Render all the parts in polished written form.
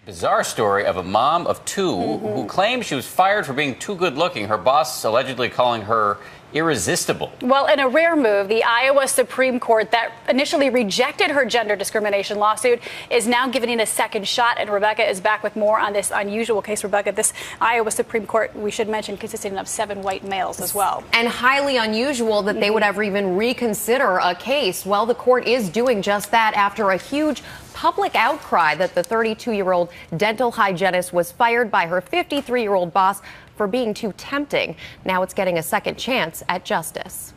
Bizarre story of a mom of two who claimed she was fired for being too good looking. Her boss allegedly calling her irresistible. Well, in a rare move, the Iowa Supreme Court that initially rejected her gender discrimination lawsuit is now giving it a second shot. And Rebecca is back with more on this unusual case. Rebecca, this Iowa Supreme Court, we should mention, consisting of 7 white males as well. And highly unusual that they would ever even reconsider a case. Well, the court is doing just that after a huge public outcry that the 32-year-old dental hygienist was fired by her 53-year-old boss for being too tempting. Now it's getting a second chance at justice.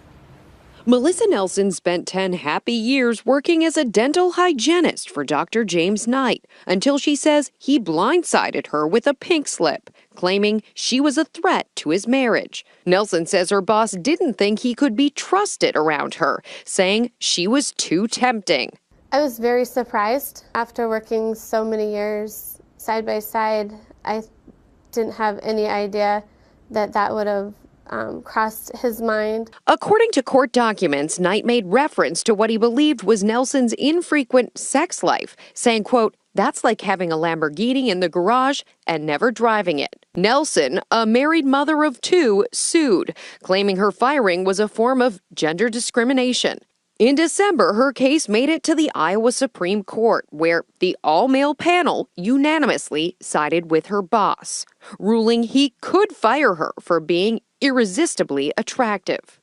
Melissa Nelson spent 10 happy years working as a dental hygienist for Dr. James Knight until she says he blindsided her with a pink slip, claiming she was a threat to his marriage. Nelson says her boss didn't think he could be trusted around her, saying she was too tempting. I was very surprised. After working so many years side by side, I didn't have any idea that that would have crossed his mind. According to court documents, Knight made reference to what he believed was Nelson's infrequent sex life, saying, quote, "That's like having a Lamborghini in the garage and never driving it." Nelson, a married mother of 2, sued, claiming her firing was a form of gender discrimination. In December, her case made it to the Iowa Supreme Court, where the all-male panel unanimously sided with her boss, ruling he could fire her for being irresistibly attractive.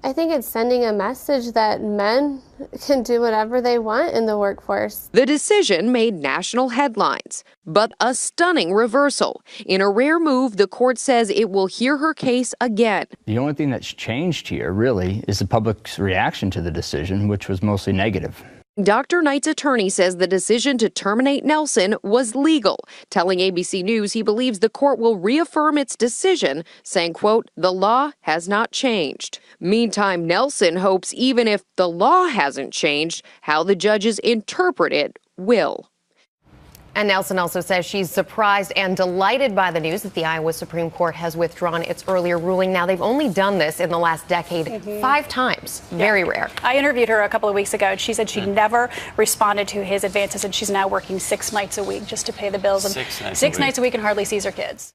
I think it's sending a message that men can do whatever they want in the workforce. The decision made national headlines, but a stunning reversal. In a rare move, the court says it will hear her case again. The only thing that's changed here, really, is the public's reaction to the decision, which was mostly negative. Dr. Knight's attorney says the decision to terminate Nelson was legal, telling ABC News he believes the court will reaffirm its decision, saying, quote, "The law has not changed." Meantime, Nelson hopes even if the law hasn't changed, how the judges interpret it will. And Nelson also says she's surprised and delighted by the news that the Iowa Supreme Court has withdrawn its earlier ruling. Now, they've only done this in the last decade 5 times. Very rare. I interviewed her a couple of weeks ago, and she said she never responded to his advances, and she's now working 6 nights a week just to pay the bills. And 6 nights a week and hardly sees her kids.